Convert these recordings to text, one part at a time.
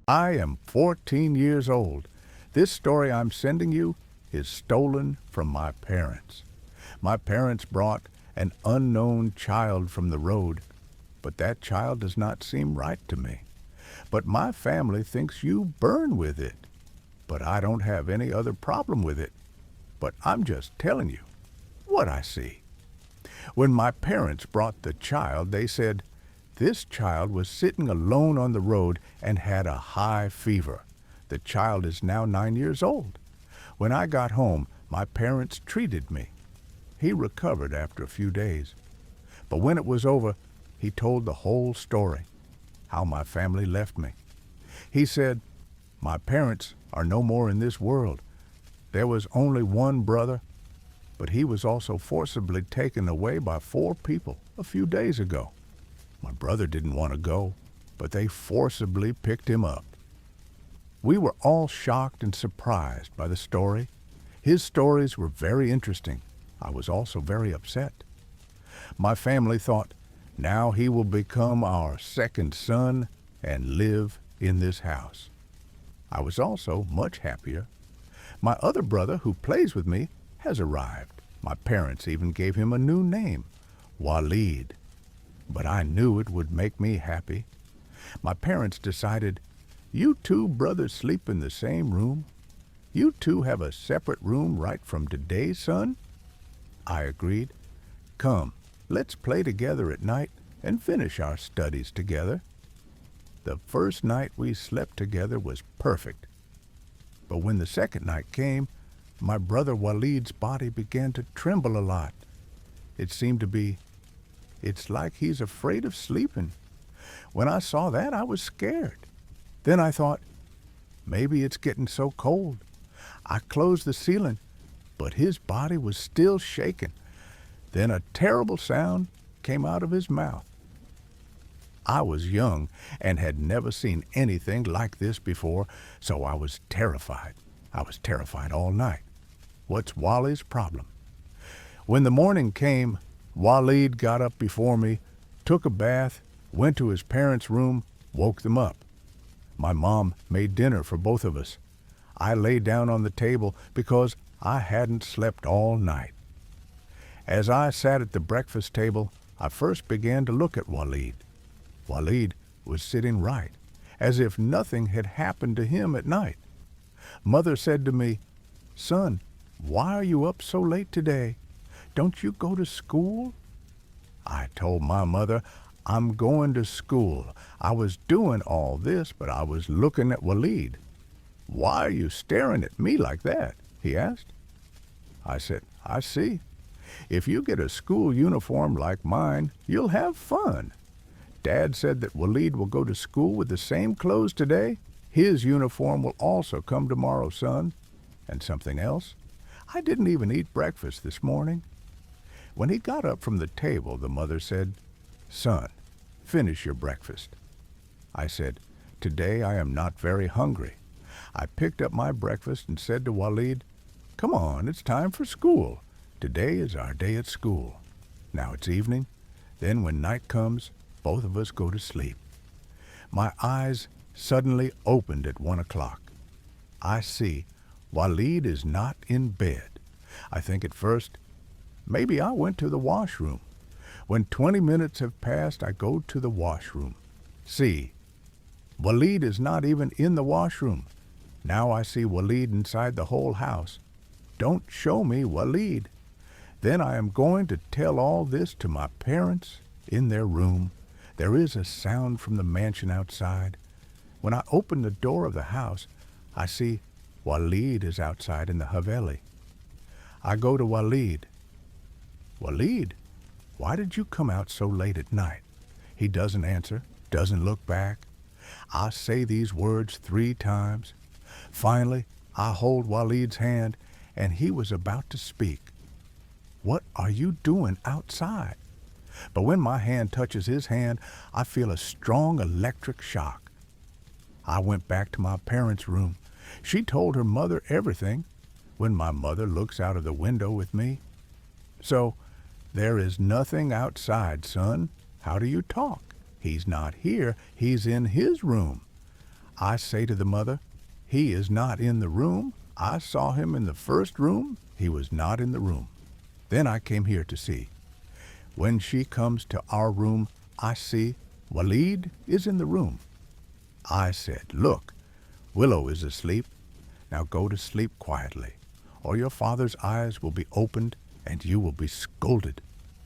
I am 14 years old. This story I'm sending you is stolen from my parents. My parents brought an unknown child from the road, but that child does not seem right to me. But my family thinks you burn with it. But I don't have any other problem with it. But I'm just telling you what I see. When my parents brought the child, they said, this child was sitting alone on the road and had a high fever. The child is now 9 years old. When I got home, my parents treated me. He recovered after a few days. But when it was over, he told the whole story, how my family left me. He said, my parents are no more in this world. There was only one brother, but he was also forcibly taken away by 4 people a few days ago. My brother didn't want to go, but they forcibly picked him up. We were all shocked and surprised by the story. His stories were very interesting. I was also very upset. My family thought, now he will become our second son and live in this house. I was also much happier. My other brother, who plays with me, has arrived. My parents even gave him a new name, Walid. But I knew it would make me happy. My parents decided, you 2 brothers sleep in the same room? You 2 have a separate room right from today, son? I agreed. Come, let's play together at night and finish our studies together. The first night we slept together was perfect. But when the second night came, my brother Walid's body began to tremble a lot. It seemed to be, it's like he's afraid of sleeping. When I saw that, I was scared. Then I thought, maybe it's getting so cold. I closed the ceiling, but his body was still shaking. Then a terrible sound came out of his mouth. I was young and had never seen anything like this before, so I was terrified. I was terrified all night. What's Wally's problem? When the morning came, Walid got up before me, took a bath, went to his parents' room, woke them up. My mom made dinner for both of us. I lay down on the table because I hadn't slept all night. As I sat at the breakfast table, I first began to look at Walid. Walid was sitting right, as if nothing had happened to him at night. Mother said to me, son, why are you up so late today? Don't you go to school? I told my mother, I'm going to school. I was doing all this, but I was looking at Walid. Why are you staring at me like that? He asked. I said, I see. If you get a school uniform like mine, you'll have fun. Dad said that Walid will go to school with the same clothes today. His uniform will also come tomorrow, son. And something else. I didn't even eat breakfast this morning. When he got up from the table, the mother said, son, finish your breakfast. I said, today I am not very hungry. I picked up my breakfast and said to Walid, come on, it's time for school. Today is our day at school. Now it's evening. Then when night comes, both of us go to sleep. My eyes suddenly opened at 1 o'clock. I see Walid is not in bed. I think at first, maybe I went to the washroom. When 20 minutes have passed, I go to the washroom. See, Walid is not even in the washroom. Now I see Walid inside the whole house. Don't show me Walid. Then I am going to tell all this to my parents in their room. There is a sound from the mansion outside. When I open the door of the house, I see Walid is outside in the Haveli. I go to Walid. Walid, why did you come out so late at night? He doesn't answer, doesn't look back. I say these words 3 times. Finally, I hold Walid's hand, and he was about to speak. What are you doing outside? But when my hand touches his hand, I feel a strong electric shock. I went back to my parents' room. She told her mother everything. When my mother looks out of the window with me, so, there is nothing outside, son. How do you talk? He's not here. He's in his room. I say to the mother, "He is not in the room. I saw him in the first room. He was not in the room." Then I came here to see. When she comes to our room, I see Walid is in the room. I said, "Look, Willow is asleep. Now go to sleep quietly, or your father's eyes will be opened and you will be scolded,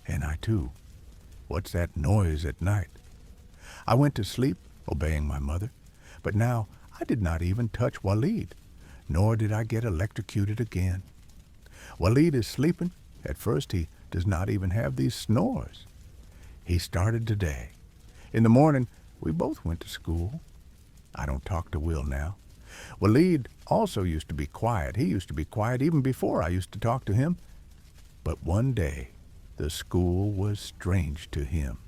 and I too. What's that noise at night?" I went to sleep, obeying my mother, but now I did not even touch Walid, nor did I get electrocuted again. Walid is sleeping. At first he does not even have these snores. He started today. In the morning, we both went to school. I don't talk to Will now. Walid also used to be quiet. He used to be quiet even before I used to talk to him. But one day, the school was strange to him.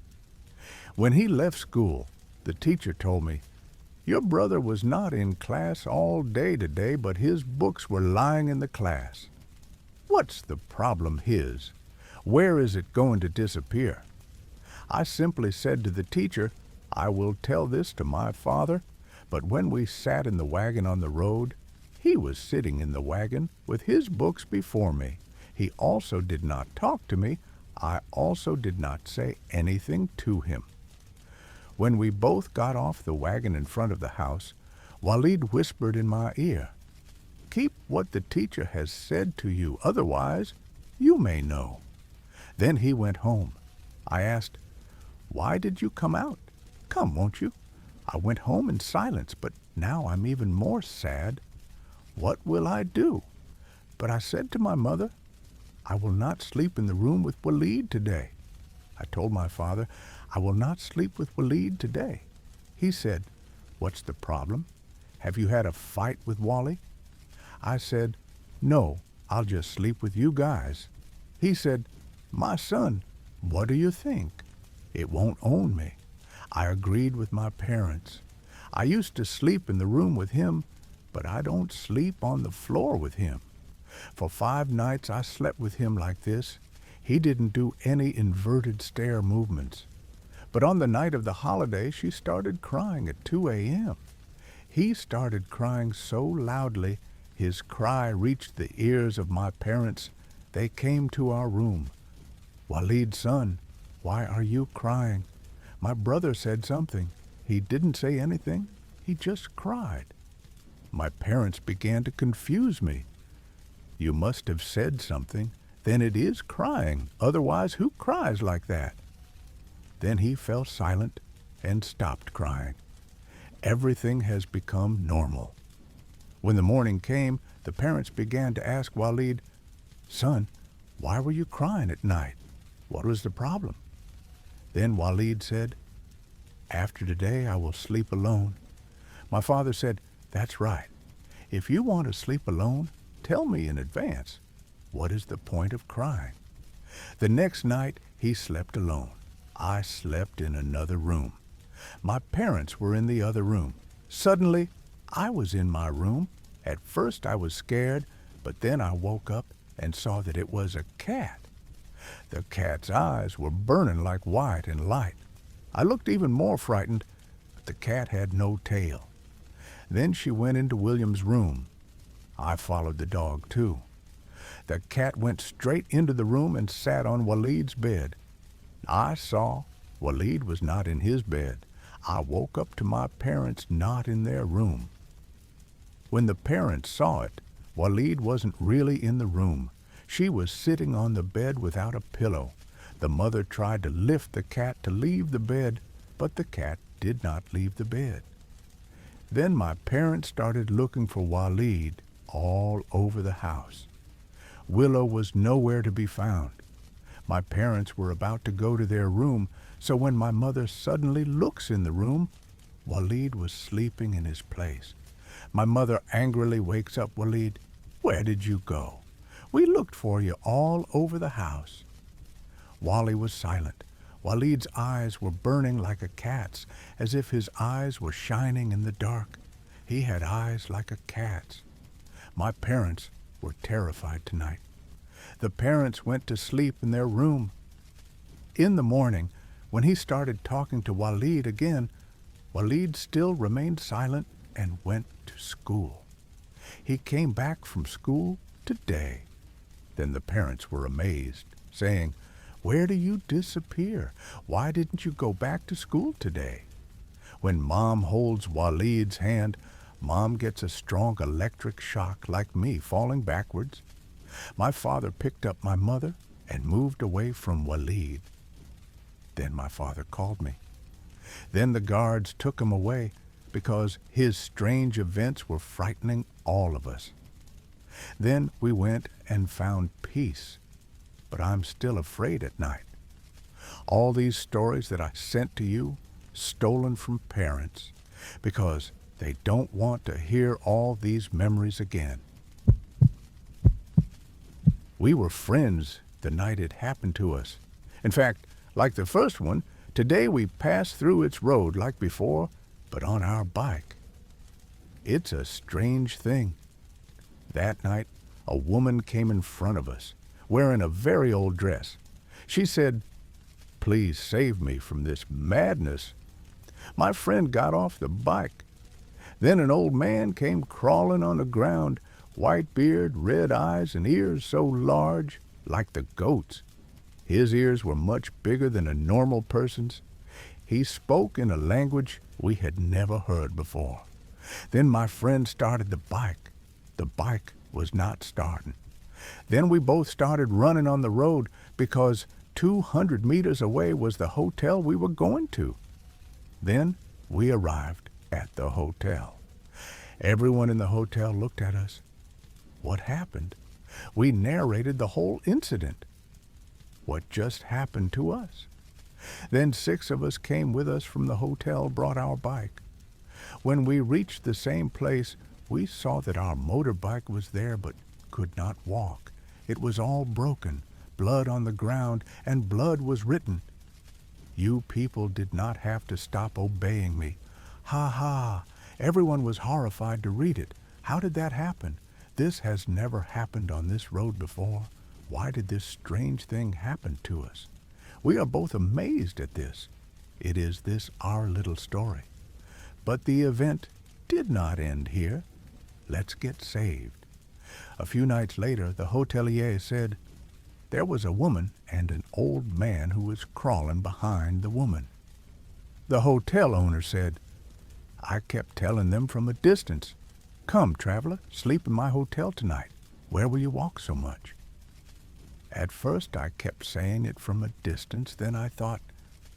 When he left school, the teacher told me, "Your brother was not in class all day today, but his books were lying in the class. What's the problem his? Where is it going to disappear?" I simply said to the teacher, "I will tell this to my father," but when we sat in the wagon on the road, he was sitting in the wagon with his books before me. He also did not talk to me. I also did not say anything to him. When we both got off the wagon in front of the house, Walid whispered in my ear, "Keep what the teacher has said to you, otherwise you may know." Then he went home. I asked, "Why did you come out? Come, won't you?" I went home in silence, but now I'm even more sad. What will I do? But I said to my mother, "I will not sleep in the room with Walid today." I told my father, "I will not sleep with Walid today." He said, "What's the problem? Have you had a fight with Wally?" I said, "No, I'll just sleep with you guys." He said, "My son, what do you think? It won't own me." I agreed with my parents. I used to sleep in the room with him, but I don't sleep on the floor with him. For 5 nights I slept with him like this. He didn't do any inverted stair movements. But on the night of the holiday, she started crying at 2 a.m. He started crying so loudly, his cry reached the ears of my parents. They came to our room. "Walid, son, why are you crying?" My brother said something. He didn't say anything. He just cried. My parents began to confuse me. "You must have said something. Then it is crying. Otherwise, who cries like that?" Then he fell silent and stopped crying. Everything has become normal. When the morning came, the parents began to ask Walid, "Son, why were you crying at night? What was the problem?" Then Walid said, "After today I will sleep alone." My father said, "That's right. If you want to sleep alone, tell me in advance. What is the point of crying?" The next night he slept alone. I slept in another room. My parents were in the other room. Suddenly, I was in my room. At first I was scared, but then I woke up and saw that it was a cat. The cat's eyes were burning like white and light. I looked even more frightened, but the cat had no tail. Then she went into William's room. I followed the dog too. The cat went straight into the room and sat on Walid's bed. I saw Walid was not in his bed. I woke up to my parents not in their room. When the parents saw it, Walid wasn't really in the room. She was sitting on the bed without a pillow. The mother tried to lift the cat to leave the bed, but the cat did not leave the bed. Then my parents started looking for Walid all over the house. Willow was nowhere to be found. My parents were about to go to their room, so when my mother suddenly looks in the room, Walid was sleeping in his place. My mother angrily wakes up Walid. "Where did you go? We looked for you all over the house." Wally was silent. Walid's eyes were burning like a cat's, as if his eyes were shining in the dark. He had eyes like a cat's. My parents were terrified tonight. The parents went to sleep in their room. In the morning, when he started talking to Walid again, Walid still remained silent and went to school. He came back from school today. Then the parents were amazed, saying, "Where do you disappear? Why didn't you go back to school today?" When Mom holds Waleed's hand, Mom gets a strong electric shock like me falling backwards. My father picked up my mother and moved away from Waleed. Then my father called me. Then the guards took him away because his strange events were frightening all of us. Then we went and found peace, but I'm still afraid at night. All these stories that I sent to you, stolen from parents, because they don't want to hear all these memories again. We were friends the night it happened to us. In fact, like the first one, today we passed through its road like before, but on our bike. It's a strange thing. That night, a woman came in front of us, wearing a very old dress. She said, "Please save me from this madness." My friend got off the bike. Then an old man came crawling on the ground, white beard, red eyes, and ears so large, like the goats. His ears were much bigger than a normal person's. He spoke in a language we had never heard before. Then my friend started the bike. The bike was not starting. Then we both started running on the road because 200 meters away was the hotel we were going to. Then we arrived at the hotel. Everyone in the hotel looked at us. What happened? We narrated the whole incident. What just happened to us? Then 6 of us came with us from the hotel, brought our bike. When we reached the same place, we saw that our motorbike was there but could not walk. It was all broken, blood on the ground, and blood was written. You people did not have to stop obeying me. Ha ha! Everyone was horrified to read it. How did that happen? This has never happened on this road before. Why did this strange thing happen to us? We are both amazed at this. It is this our little story. But the event did not end here. Let's get saved. A few nights later, the hotelier said, there was a woman and an old man who was crawling behind the woman. The hotel owner said, I kept telling them from a distance, come, traveler, sleep in my hotel tonight. Where will you walk so much? At first I kept saying it from a distance, then I thought,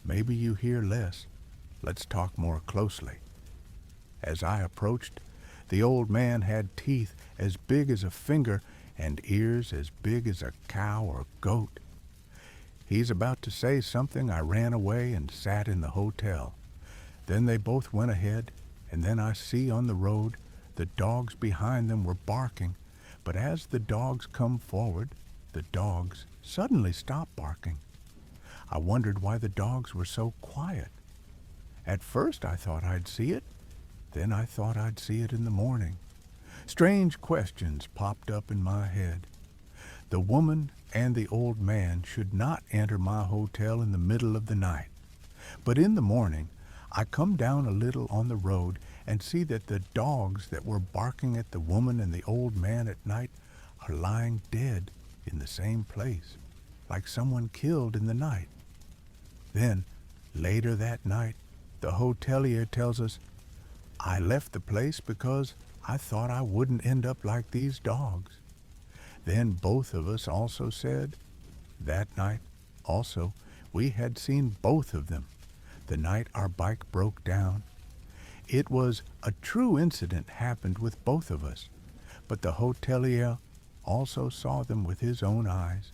maybe you hear less. Let's talk more closely. As I approached, the old man had teeth as big as a finger and ears as big as a cow or goat. He's about to say something, I ran away and sat in the hotel. Then they both went ahead, and then I see on the road the dogs behind them were barking, but as the dogs come forward, the dogs suddenly stopped barking. I wondered why the dogs were so quiet. At first I thought I'd see it, then I thought I'd see it in the morning. Strange questions popped up in my head. The woman and the old man should not enter my hotel in the middle of the night. But in the morning, I come down a little on the road and see that the dogs that were barking at the woman and the old man at night are lying dead in the same place, like someone killed in the night. Then, later that night, the hotelier tells us, I left the place because I thought I wouldn't end up like these dogs. Then both of us also said, that night also, we had seen both of them, the night our bike broke down. It was a true incident happened with both of us, but the hotelier also saw them with his own eyes.